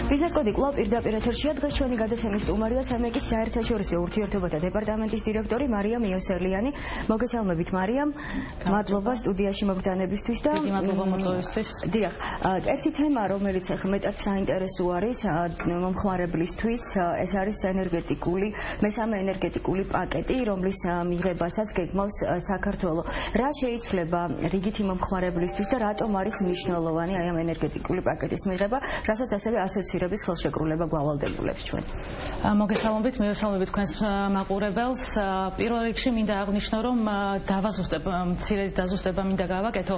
ბიზნეს კოდი კვლავ პირდაპირ ეთერშია. დღეს ჩვენი გადაცემის სტუმარია სამეკის საერთაშორისო ურთიერთობათა დეპარტამენტის დირექტორი მარიამ იოსელიანი. მოგესალმებით მარიამ. მადლობა სტუდიაში მოგზაურობისთვის და მადლობა მოწვევისთვის. დიახ, ერთი თემა, რომელიც ახლა მეტად საინტერესო არის მომხმარებლისთვის, ეს არის მესამე ენერგეტიკული პაკეტი, რომლის მიღებასაც გეგმავს საქართველოს. რა შეიცვლება რიგითი მომხმარებლისთვის და რატომ არის მნიშვნელოვანი აი ამ ენერგეტიკული პაკეტის მიღება, რასაც ასევე ასოცირების ხელშეკრულება გვავალდებულებს ჩვენ. მოგესალმებით, მივესალმებით თქვენს მაყურებელს. პირველ რიგში მინდა აღნიშნო, რომ მცირედი დაზუსტება მინდა გავაკეთო.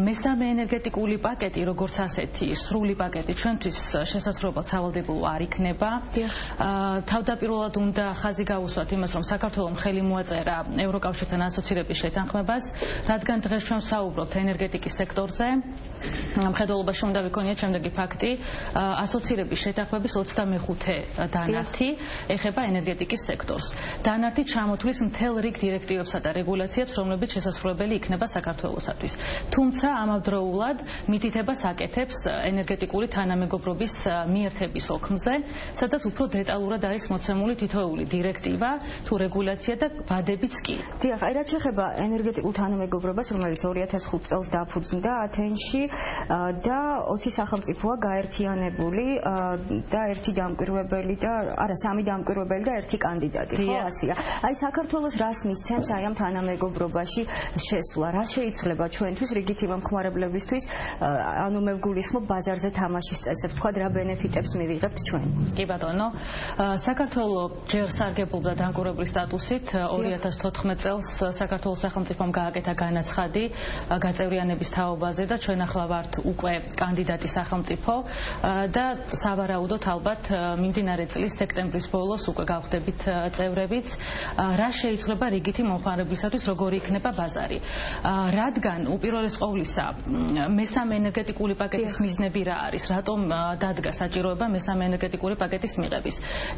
მესამე ენერგეტიკული პაკეტი, როგორც ასეთი, სრული პაკეტი ჩვენთვის შესაძლებლად სავალდებულო არ იქნება. თავდაპირველად უნდა ხაზი გავუსვათ იმას, რომ საქართველოს ხელი მოაწერა ევროკავშირთან ასოცირების შეთანხმებას, რადგან დღეს ჩვენ ვსაუბრობთ ენერგეტიკის სექტორზე. მხედველობაში უნდა ვიქონიათ შემდეგი ფაქტი: ასოცირების შეთანხმების 25 დანართი ეხება ენერგეტიკის სექტორს. დანართი ჩამოთვლის მთელ რიგ დირექტივებსა და რეგულაციებს, რომლებიც შესაძლებელი იქნება საქართველოსათვის. თუმცა ამავდროულად მითითებას აკეთებს ენერგეტიკული თანამეგობრობის მიერთების ოქმზე, სადაც უფრო დეტალურად არის მოცემული თითოეული დირექტივა თუ რეგულაცია და ვადებიც კი. დიახ, აი რაც შეეხება ენერგეტიკულ თანამეგობრობას, რომელიც 2005 წელს დაფუძნდა ათენში და 20 სახელმწიფოა გაერთიანებული და ერთი დამკვირვებელი და სამი დამკვირვებელი და ერთი კანდიდატი, ხო ასია. აი საქართველოს რას მისცემს აი ამ თანამეგობრობაში შესვლა? რა შეიცვლება ჩვენთვის რიგითი მომხმარებლებისთვის? ანუ მე ვგულისხმობ ბაზარზე თამაშის წესებს, თქვა რა ბენეფიტებს მივიღებთ ჩვენ? კი ბატონო, საქართველოს ჯერ სარგებლობდა დამკვირვებლის სტატუსით. 2014 წელს საქართველოს სახელმწიფომ გააკეთა განაცხადი გაწევრიანების თაობაზე და ჩვენ ახლა ვართ უკვე კანდიდატი სახელმწიფო და სავარაუდოდ ალბათ მიმდინარე წლის სექტემბრის ბოლოს უკვე გავხდებით წევრებიც. რა შეიცვლება რიგითი მომხმარებლისათვის, როგორი იქნება ბაზარი? რადგან უპირველეს ყოვლისა მესამე ენერგეტიკული პაკეტის მიზნები რა არის? რატომ დადგა საჭიროება მესამე ენერგეტიკული პაკეტის მიღების?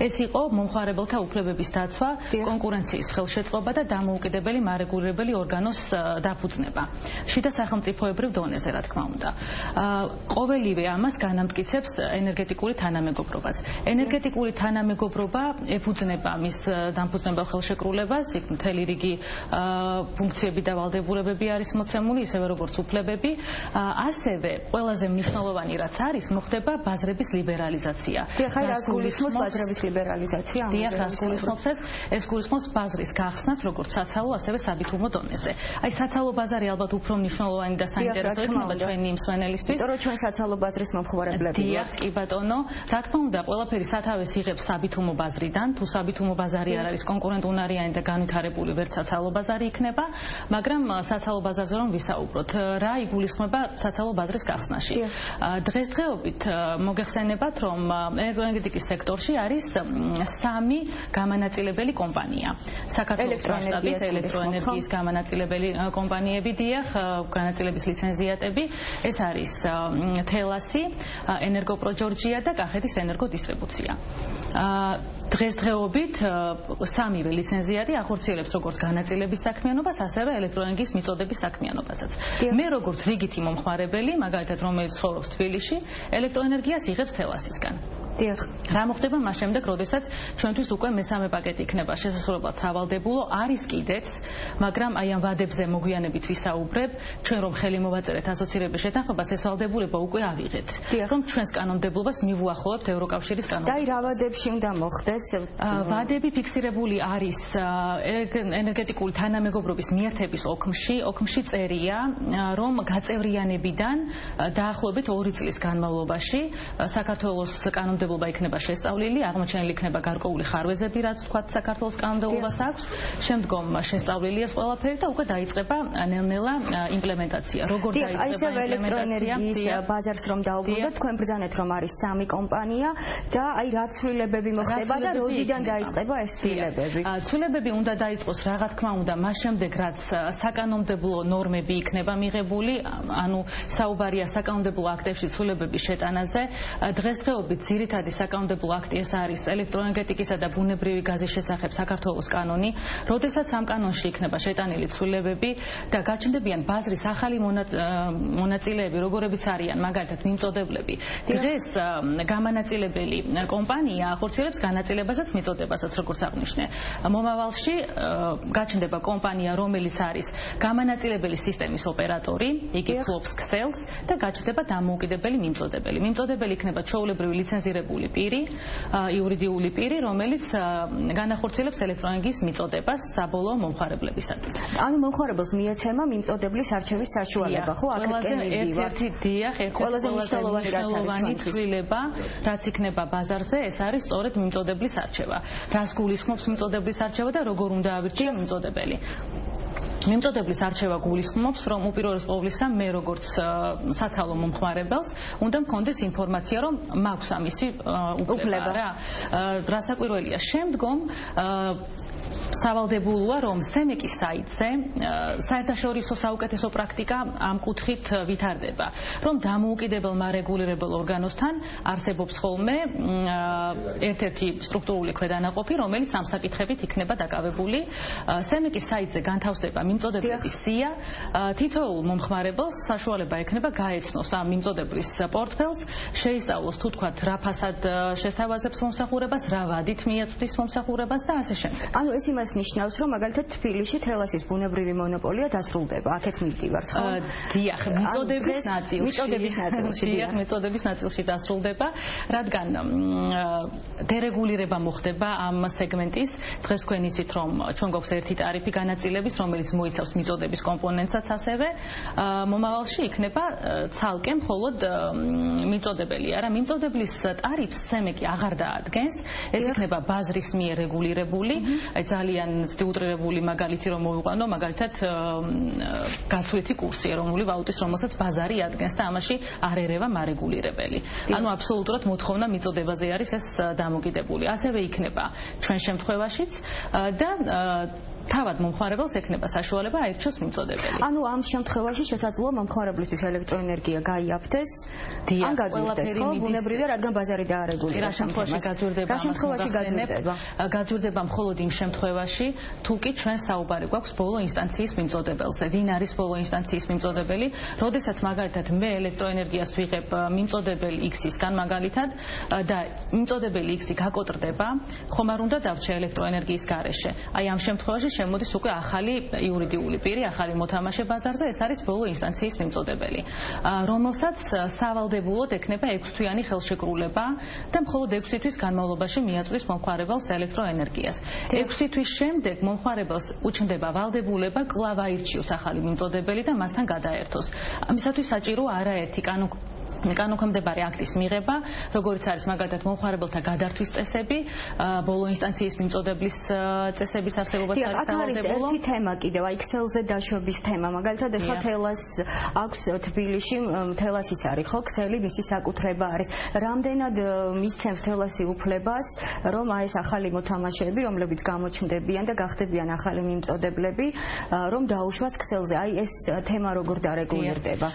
ეს იყო მომხმარებელთა უფლებების დაცვა, კონკურენციის ხელშეწყობა და დამოუკიდებელი მარეგულირებელი ორგანოს დაფუძნება. შიდა სახელმწიფოებრივ დონეზე, რა თქმა უნდა. ყოველივე ამას განამტკიცებს ენერგეტიკული თანამეგობრობას. ენერგეტიკული თანამეგობრობა ეფუძნება მის დამფუძნებელ ხელშეკრულებას, იქ მთელი რიგი ფუნქციები და ვალდებულებები არის მოცემული, ისევე როგორც უფლებები. ასევე ყველაზე მნიშვნელოვანი რაც არის, მოხდება ბაზრების ლიბერალიზაცია. დიახ, აი რას გულისხმობს ბაზრების ლიბერალიზაცია? დიახ, რას გულისხმობს ეს გულისხმობს ბაზრის გახსნას, როგორც საცალო, ასევე საბითუმო დონეზე. აი საცალო ბაზარი ალბათ უფრო მნიშვნელოვანი და საინტერესო იქნება ჩვენი მსმენელისთვის. იმიტომ რომ ჩვენ საცალო ბაზრის მომხმარებლები ვართ. დიახ, კი ბატონო, რა თქმა უნდა, ყველაფერი სათავეს იღებს საბითუმო ბაზრიდან. თუ საბითუმო ბაზარი არ არის კონკურენტუნარიანი და განვითარებული, ვერც საცალო ბაზარი იქნება, მაგრამ საცალო ბაზარზე რომ ვისაუბროთ, რა იგულისხმება საცალო ბაზრის გახსნაში? დღესდღეობით მოგეხსენებათ, რომ ენერგეტიკის სექტორში არის 3 გამანაწილებელი კომპანია. საქართველოს მასშტაბით ელექტროენერგიის გამანაწილებელი კომპანიები, დიახ, განაწილების ლიცენზიატები, ეს არის თელასი, ენერგოპროჯორჯია და კახეთის ენერგოდისტრიბუცია. დღესდღეობით 3-ვე ლიცენზიატი ახორციელებს როგორც განაწილების საქმიანობას, ასევე ელექტროენერგიის მიწოდების საქმიანობასაც. მე როგორც რიგითი მომხმარებელი, მაგალითად რომელიც ცხოვრობს თბილისში, ელექტროენერგიას იღებს თელასისგან. დიახ, რა მოხდება მას შემდეგ, როდესაც ჩვენთვის უკვე მესამე პაკეტი იქნება შესაძლებლად სავალდებულო, არის კიდეც, მაგრამ აი ამ ვადებზე მოგვიანებით ვისაუბრებ, ჩვენ რომ ხელი მოვაწერეთ ასოცირების შეთანხმებას, ეს ვალდებულება უკვე ავიღეთ. რომ ჩვენს კანონმდებლობას მივუახლოვებთ ევროკავშირის კანონმდებლობას. და აი რა ვადებში უნდა მოხდეს? ვადები ფიქსირებული არის ენერგეტიკული თანამეგობრობის მიერთების ოქმში წერია, რომ გაწევრიანებიდან დაახლოებით 2 წლის განმავლობაში საქართველოს კანონმდებლობა იქნება შესწავლილი, აღმოჩენილი იქნება გარკვეული ხარვეზები, რაც თქვათ საქართველოს კანონმდებლობას აქვს. შემდგომ შესწავლილი ეს ყველაფერი და უკვე დაიწყება ნელ-ნელა იმპლემენტაცია. როგორ დაიწყება ელექტროენერგიის ბაზარს რომ დაუბრუნდეთ, თქვენ ბრძანეთ რომ არის 3 კომპანია და აი რა ცვლილებები მოხდება და როდიდან დაიწყება ეს ცვლილებები? ცვლილებები უნდა დაიწყოს რა თქმა უნდა მას შემდეგ, რაც საკანონმდებლო ნორმები იქნება მიღებული, ანუ საუბარია საკანონმდებლო აქტებში ცვლილებების შეტანაზე. დღესდღეობით ძირითადად ძირითადი საკანონმდებლო აქტი ეს არის ელექტროენერგეტიკისა და ბუნებრივი გაზის შესახებ საქართველოს კანონი, როდესაც ამ კანონში იქნება შეტანილი ცვლილებები და გაჩნდებიან ბაზრის ახალი მონაწილეები, როგორებიც არიან მაგალითად მიმწოდებლები. დღეს გამანაწილებელი კომპანია ახორციელებს განაწილებასაც მიწოდებასაც, როგორც აღნიშნე. მომავალში გაჩნდება კომპანია, რომელიც არის გამანაწილებელი სისტემის ოპერატორი, იგი ფლობს ქსელს და გაჩნდება დამოუკიდებელი მიმწოდებელი. მიმწოდებელი იქნება ჩვეულებრივი ლიცენზირებული პირი, იურიდიული პირი, რომელიც განახორციელებს ელექტროენერგიის მიწოდებას საბოლოო მომხმარებლებისათვის. ანუ მომხმარებელს მიეცემა მიმწოდeblis არჩევის საშუალება, ხო? აქეთკენ მივიდივართ. ყველაზე მნიშვნელოვანი ცვლილება, რაც იქნება ბაზარზე, ეს არის სწორედ მიმწოდeblis არჩევა. რას გულისხმობს მიმწოდeblis არჩევა და როგორ უნდა ავირჩიო მიმწოდებელი. მიმწოდeblis არჩევა გულისხმობს, რომ უპირველეს ყოვლისა მე როგორც საცალო მომხმარებელს უნდა მქონდეს ინფორმაცია, რომ მაქვს ამისი უფლება რა. რასაკვირველია, შემდგომ სავალდებულოა, რომ სემეკის საიტზე საერთაშორისო საუკეთესო პრაქტიკა ამ კუთხით ვითარდება, რომ დამოუკიდებელმა რეგულირებელ ორგანოსთან არსებობს ხოლმე ერთ-ერთი სტრუქტურული ქვედანაყოფი, რომელიც ამ საკითხებით იქნება დაკავებული. სემეკის საიტზე განთავსდება მიმწოდებლების სია, თითოეულ მომხმარებელს საშუალება ექნება გაეცნოს ამ მიმწოდeblis პორტფელს, შეისწავლოს თუ თქვათ რა ფასად შესთავაზებს მომსახურებას, რა ვადით მიაწვდის მომსახურებას და ასე შემდეგ. ანუ ეს იმას ნიშნავს, რომ მაგალითად თბილისში თელასის ბუნებრივი მონოპოლია დასრულდება. აქეთ მივდივართ, ხო? დიახ, მიწოდების ნაწილში დასრულდება, რადგან დერეგულირება მოხდება ამ სეგმენტის. დღეს თქვენ იცით, რომ ჩვენ გვაქვს ერთი ტარიფი განაწილების, რომელიც მოიცავს მიწოდების კომპონენტსაც ასევე. მომავალში იქნება ცალკე მხოლოდ მიწოდებელი. არა, მიმწოდeblis ტარიფს სემეკი აღარ დაადგენს, ეს იქნება ბაზრის მიერ რეგულირებული. ძალიან უტრირებული მაგალითი რომ მოვიყვანო, მაგალითად გაცვლითი კურსი ეროვნული ვალუტის, რომელსაც ბაზარი ადგენს და ამაში არ ერევა მარეგულირებელი. ანუ აბსოლუტურად მოთხოვნა მიწოდებაზე არის ეს დამოკიდებული. ასევე იქნება ჩვენ შემთხვევაშიც და თავად მომხმარებელს ექნება საშუალება აირჩიოს მიმწოდებელი. ანუ ამ შემთხვევაში შესაძლოა მომხმარებლისთვის ელექტროენერგია გაიაფთეს, ან გაძვირდეს, ხო? ბუნებრივია, რადგან ბაზარი დაარეგულირება. რა შემთხვევაში გაძვირდება? რა შემთხვევაში გაძვირდება? გაძვირდება მხოლოდ იმ შემთხვევაში, თუ კი ჩვენ საუბარი გვაქვს ბოლო ინსტანციის მიმწოდებელზე. ვინ არის ბოლო ინსტანციის მიმწოდებელი? როდესაც მაგალითად მე ელექტროენერგიას ვიღებ მიმწოდებელი X-ისგან მაგალითად და მიმწოდებელი X-ი გაკოტრდება, ხომ არ უნდა დავრჩე ელექტროენერგიის გარეშე. აი ამ შემთხვევაში შემოდის უკვე ახალი იურიდიული პირი, ახალი მოთამაშე ბაზარზე, ეს არის ბოლო ინსტანციის მიმწოდებელი, რომელსაც სავალდებულოდ ექნება 6 თვიანი ხელშეკრულება და მხოლოდ 6 თვის განმავლობაში მიაწვდის მომხმარებელს ელექტროენერგიას. 6 თვის შემდეგ მომხმარებელს უჩნდება ვალდებულება კვლავ აირჩიოს ახალი მიმწოდებელი და მასთან გადაერთოს. ამისათვის საჭიროა არაერთი კანონქვემდებარე აქტის მიღება, როგორც არის მაგალითად მომხმარებელთა გადართვის წესები, ბოლო ინსტანციის მიმწოდeblis წესების არსებობაც არის სავალდებულო. ერთი თემა კიდევ, აი ქსელზე დაშვების თემა. მაგალითად ეხლა თელას აქვს თბილისში, თელასის არის, ხო, ქსელი მისი საკუთრება არის. რამდენად მისცემს თელასი უფლებას, რომ აი ეს ახალი მოთამაშეები, რომლებიც გამოჩნდებიან და გახდებიან ახალი მიმწოდებლები, რომ დაუშვას ქსელზე. აი ეს თემა როგორ დარეგულირდება?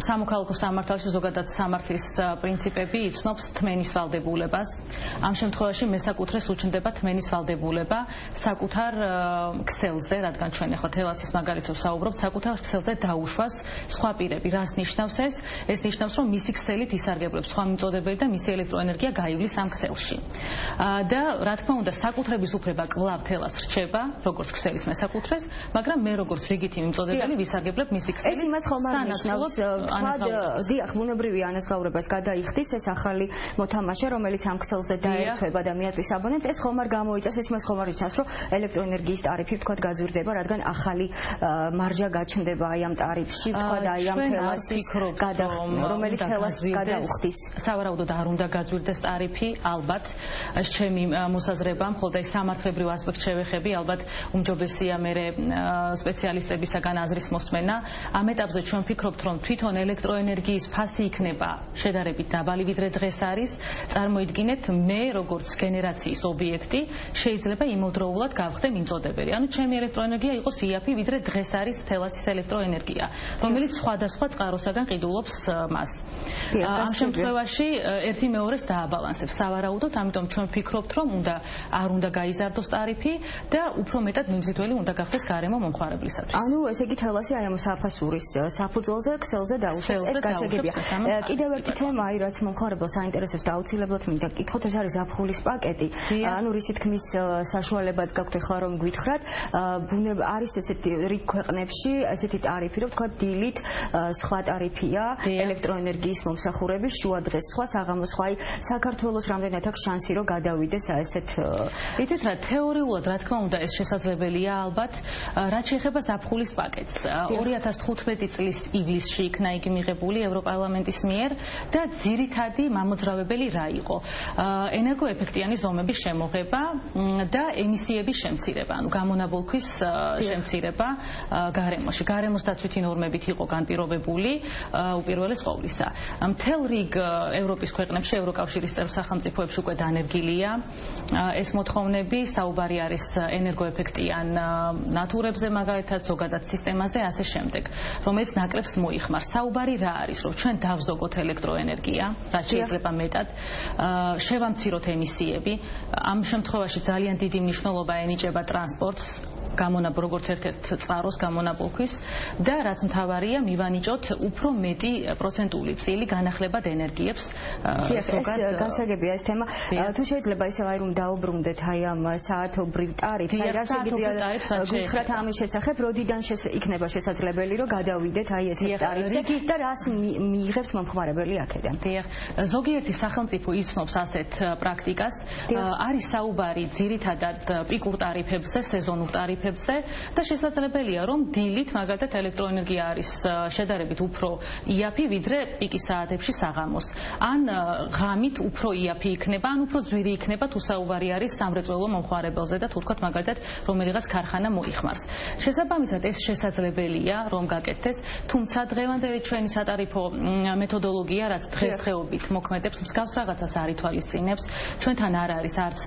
სამოქალაქო სამართალში ზოგადად სამართლის პრინციპები იცნობს თმენის ვალდებულებას. ამ შემთხვევაში მესაკუთრეს უჩნდება თმენის ვალდებულება საკუთარ ქსელზე, რადგან ჩვენ ახლა თელასის მაგალითად ვსაუბრობთ, საკუთარ ქსელზე დაუშვას სხვა პირები. რას ნიშნავს ეს? ეს ნიშნავს, რომ მისი ქსელით ისარგებლებს სხვა მიმწოდებელი და მისი ელექტროენერგია გაივლის ამ ქსელში. და რა თქმა უნდა, საკუთრების უფლება კვლავ თელას რჩება, როგორც ქსელის მესაკუთრეს, მაგრამ მე როგორც რიგითი მიმწოდებელი ვისარგებლებ მისი ქსელით. ეს იმას ხომ არ ნიშნავს, დიახ, ბუნებრივი ანაზღაურებას გადაიხდის ეს ახალი მოთამაშე, რომელიც ამ ქსელზე დაერთვება და მიაწვის აბონენტს, ეს ხომ არ გამოიწვევს, ეს იმას ხომ არ იცავს, რომ ელექტროენერგიის ტარიფი ვთქვათ გაძვირდება, რადგან ახალი მარჟა გაჩნდება აი ამ ტარიფში, ვთქვათ აი ამ თელასის რომელიც თელასს გადაუხდის. სავარაუდოდ არ უნდა გაძვირდეს ტარიფი, ალბათ ჩემი მოსაზრება, მხოლოდ აი სამართლებრივ ასპექტს შევეხები, ალბათ უმჯობესია მე სპეციალისტებისაგან აზრის მოსმენა. ამ ეტაპზე ჩვენ ვფიქრობთ, რომ თვითონ ელექტროენერგიის ენერგიის ფასი იქნება შედარებით დაბალი ვიდრე დღეს არის. წარმოიდგინეთ, მე როგორც გენერაციის ობიექტი შეიძლება იმავდროულად გავხდე მიმწოდებელი. ანუ ჩემი ელექტროენერგია იყოს იაფი ვიდრე დღეს არის თელასის ელექტროენერგია, რომელიც სხვადასხვა წყაროსაგან ყიდულობს მას. ამ შემთხვევაში ერთი მეორეს დააბალანსებს სავარაუდოდ, ამიტომ ჩვენ ვფიქრობთ, რომ არ უნდა გაიზარდოს ტარიფი და უფრო მეტად მიმზიდველი უნდა გახდეს გარემო მომხმარებლისათვის. ანუ ესე იგი თელასი აი ამ საფასურის საფუძველზე ქსელზე დაუშვებს, ეს გასაგებია. კიდევ ერთი თემა, რაც მომხმარებელს აინტერესებს და აუცილებლად მინდა გითხოთ, ეს არის ზაფხულის პაკეტი. ანუ რისი თქმის საშუალებაც გაქვთ ახლა რომ გვითხრათ, არის ესეთი რიგ ქვეყნებში ესეთი ტარიფი, რომ თქვა დილით სხვა ტარიფია ელექტროენერგიის მომსახურების, შუადღეს სხვა, საღამოს სხვა. აი საქართველოს რამდენად აქვს შანსი რომ გადავიდეს ასეთ იცით რა, თეორიულად რა თქმა უნდა ეს შესაძლებელია ალბათ, რაც შეეხება ზაფხულის პაკეტს. 2015 წლის ივლისში იქნა იგი მიღებული ევროპარლამენტის მიერ და ძირითადი მამოძრავებელი რა იყო? ენერგოეფექტიანი ზომების შემოღება და ემისიების შემცირება, ანუ გამონაბოლქვის შემცირება გარემოში. გარემოს დაცვითი ნორმებით იყო განპირობებული უპირველეს ყოვლისა. მთელ რიგ ევროპის ქვეყნებში, ევროკავშირის წევრ სახელმწიფოებში უკვე დანერგილია ეს მოთხოვნები, საუბარი არის ენერგოეფექტიან ნათურებზე, მაგალითად ზოგადად სისტემაზე, ასე შემდეგ, რომელიც ნაკლებს მოიხმარს. საუბარი რა არის, რომ ჩვენ დავზოგოთ ელექტროენერგია, რაც შეიძლება მეტად, შევამციროთ ემისიები. ამ შემთხვევაში ძალიან დიდი მნიშვნელობა ენიჭება ტრანსპორტს, როგორც ერთ-ერთ წყაროს გამონაბოლქვის და რაც მთავარია, მივანიჭოთ უფრო მეტი პროცენტული წილი განახლებად ენერგიებს. ზოგადად გასაგებია ეს თემა. თუ შეიძლება ისე აი რომ დაუბრუნდეთ აი ამ საათობრივ ტარიფს, აი რა შეგიძლიათ გითხრათ ამის შესახებ, როდიდან იქნება შესაძლებელი რომ გადავიდეთ აი ეს ტარიფზე და რას მიიღებს მომხმარებელი აქედან. ზოგიერთი სახელმწიფო იცნობს ასეთ პრაქტიკას. არის საუბარი ძირითადად პიკურ ტარიფებზე, სეზონურ ტარიფებზე და შესაძლებელია რომ დილით მაგალითად ელექტროენერგია არის შედარებით უფრო იაფი ვიდრე პიკის საათებში საღამოს. ან ღამით უფრო იაფი იქნება, ან უფრო ძვირი იქნება თუ საუბარი არის სამრეწველო მომხმარებელზე და თუ თქვათ მაგალითად რომელიღაც ქარხანა მოიხმარს. შესაბამისად ეს შესაძლებელია რომ გაკეთდეს, თუმცა დღევანდელი ჩვენი სატარიფო მეთოდოლოგია, რაც დღესდღეობით მოქმედებს, მსგავს რაღაცას არ ითვალისწინებს. ჩვენთან არ არის არც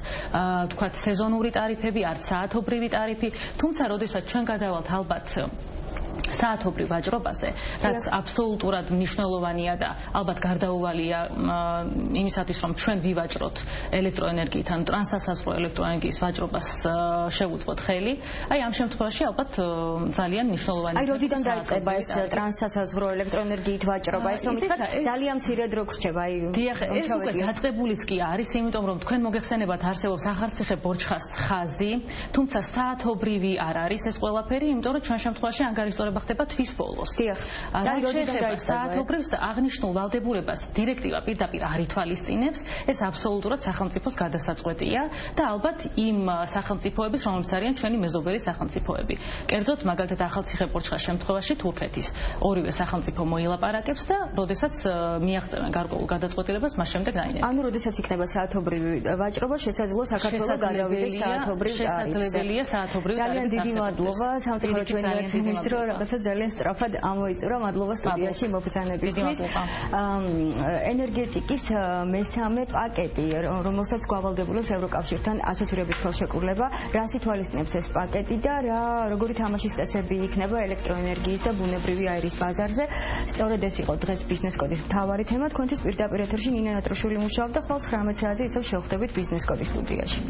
თქვათ სეზონური ტარიფები, არც საათობრივი ტარიფი. თუმცა, როდესაც ჩვენ გადავალთ ალბათ საათობრივ ვაჭრობაზე, რაც აბსოლუტურად მნიშვნელოვანია და ალბათ გარდაუვალია იმისათვის, რომ ჩვენ ვივაჭროთ ელექტროენერგიით, ანუ ტრანსსასაზღვრო ელექტროენერგიის ვაჭრობას შევუწყოთ ხელი. აი ამ შემთხვევაში ალბათ ძალიან მნიშვნელოვანია. აი როდიდან დაიწყება ეს ტრანსსასაზღვრო ელექტროენერგიით ვაჭრობა? ეს რომ ითხრათ, ძალიან მცირედ რო გრჩება. აი ეს უკვე დაწყებულიც კი არის, იმიტომ რომ თქვენ მოგეხსენებათ არსებობს ახალციხე ბორჩხას ხაზი, თუმცა საათობრივი არ არის ეს ყველაფერი, იმიტომ რომ ჩვენ შემთხვევაში ანგარიშწორება ხდება თვის ბოლოს. რაც შეეხება საათობრივ აღნიშნულ ვალდებულებას, დირექტივა პირდაპირ არ ითვალისწინებს, ეს აბსოლუტურად სახელმწიფოს გადასაწყვეტია და ალბათ იმ სახელმწიფოების, რომლებიც არიან ჩვენი მეზობელი სახელმწიფოები. კერძოდ, მაგალითად, ახალციხე ბორჩხას შემთხვევაში თურქეთის ორივე სახელმწიფო მოილაპარაკებს და როდესაც მიაღწევენ გარკვეულ გადაწყვეტილებას, მას შემდეგ დაინერგებს. ანუ როდესაც იქნება საათობრივი ვაჭრობა, შესაძლოა საქართველოს გადავიდეს საათობრივ ტარიფზე. შესაძლებელია საათობრივი ტარიფი. ძალიან დიდი მადლობა სამწუხაროდ ჩვენი მინისტრო რაღაცა ძალიან სწრაფად ამოიწურა. მადლობა სტუდიაში მობრძანებისთვის. ენერგეტიკის მესამე პაკეტი, რომელსაც გვავალდებულებს ევროკავშირთან ასოცირების ხელშეკრულება, რას ითვალისწინებს ეს პაკეტი და როგორი თამაშის წესები იქნება ელექტროენერგიის და ბუნებრივი აირის ბაზარზე. სწორედ ეს იყო დღეს ბიზნეს კოდის მთავარი თემა. თქვენთვის პირდაპირ ეთერში ნინა ნატროშვილი მუშაობდა, ხოლმე 19 საათზე ისევ შევხვდებით ბიზნეს კოდის სტუდიაში.